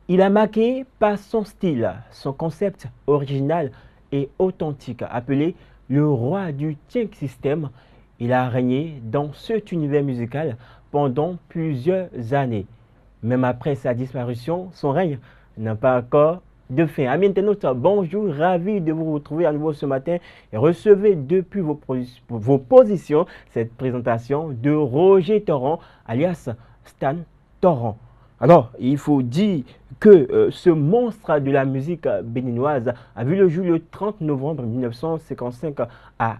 Il a marqué par son style, son concept original et authentique, appelé le roi du Tchèque System. Il a régné dans cet univers musical pendant plusieurs années. Même après sa disparition, son règne n'a pas encore de fin. Amis internautes, bonjour, ravi de vous retrouver à nouveau ce matin et recevez depuis vos positions cette présentation de Roger Torrent, alias Stan Torrent. Alors, il faut dire que ce monstre de la musique béninoise a vu le jour le 30 novembre 1955 à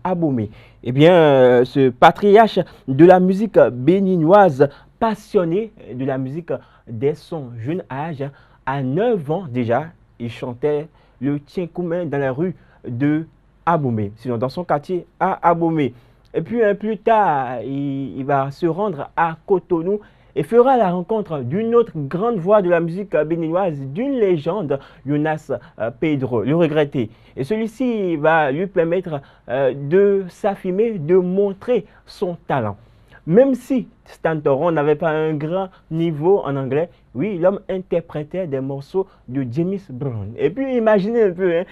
Abomey. Eh bien, ce patriarche de la musique béninoise, passionné de la musique dès son jeune âge, à 9 ans déjà, il chantait le tienkoumen dans la rue de Abomey, sinon dans son quartier à Abomey. Et puis plus tard, il va se rendre à Cotonou et fera la rencontre d'une autre grande voix de la musique béninoise, d'une légende, Jonas Pedro, le regretté. Et celui-ci va lui permettre de s'affirmer, de montrer son talent. Même si Stan Torrent n'avait pas un grand niveau en anglais, oui, l'homme interprétait des morceaux de James Brown. Et puis imaginez un peu,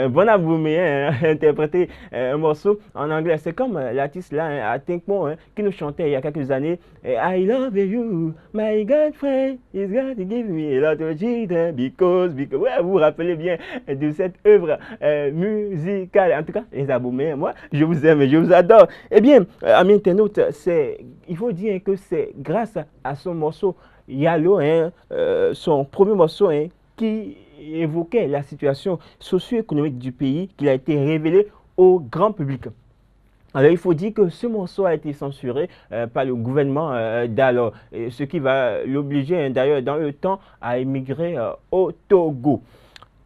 Bon Abomey interpréter un morceau en anglais. C'est comme l'artiste là, I Think More, qui nous chantait il y a quelques années, I love you, my girlfriend is going to give me a lot of cheating because. Ouais, vous vous rappelez bien de cette œuvre musicale. En tout cas, les Abomey, moi, je vous aime et je vous adore. Eh bien, amis internautes, il faut dire que c'est grâce à son morceau Yalo, son premier morceau qui évoquait la situation socio-économique du pays, qu'il a été révélé au grand public. Alors, il faut dire que ce morceau a été censuré par le gouvernement d'alors, ce qui va l'obliger d'ailleurs dans le temps à émigrer au Togo.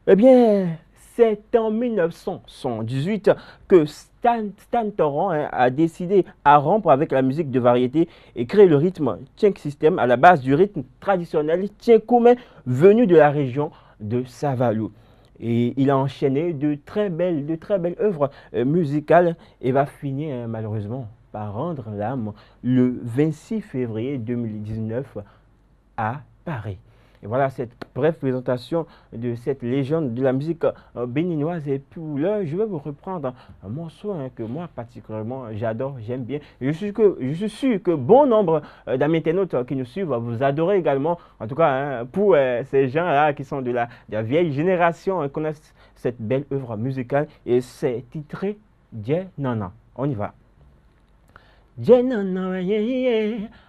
Eh bien, c'est en 1978 que Stan Torrent a décidé à rompre avec la musique de variété et créer le rythme Tchèque System à la base du rythme traditionnel tchèque-koumen venu de la région de Savalou. Et il a enchaîné de très belles œuvres musicales et va finir malheureusement par rendre l'âme le 26 février 2019 à Paris. Et voilà cette brève présentation de cette légende de la musique béninoise. Et puis là, je vais vous reprendre un morceau que moi particulièrement j'adore, j'aime bien. Et je suis sûr que bon nombre d'amis internautes qui nous suivent, vous adorez également. En tout cas, pour ces gens-là qui sont de la vieille génération, connaissent cette belle œuvre musicale. Et c'est titré Dje Nana. On y va. Dje Nana,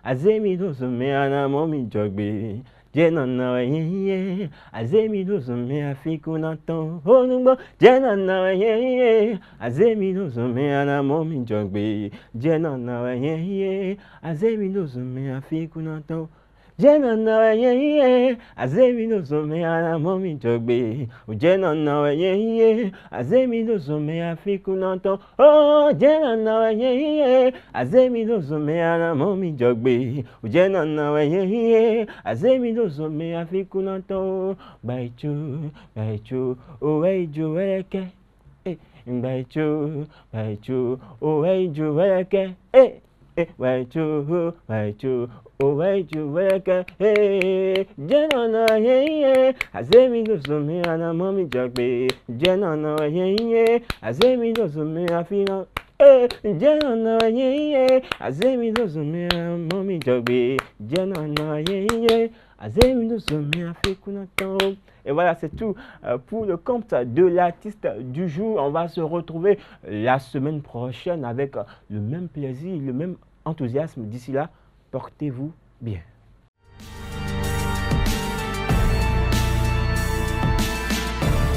azemi dozume anamomi jogbe. Jenana ye azemi dozume afikunato onumbo jenana ye azemi dozume anamomi jogbe jenana ye azemi dozume afikunato jenana ye azemi dozume anamomi jogbe jenana ye azemi dozume afikunato oh jenana ye azemi dozume anamomi jogbe jenana ye azemi dozume afikunato baichu oweju weke baichu oweju weke baichu oweju weke jenana ye azemi dozume anamomi jogbe jenana ye azemi dozume afina jenana ye azemi dozume anamomi jogbe jenana ye azemi dozume afikunato. Et voilà, c'est tout pour le compte de l'artiste du jour. On va se retrouver la semaine prochaine avec le même plaisir, le même enthousiasme. D'ici là, portez-vous bien.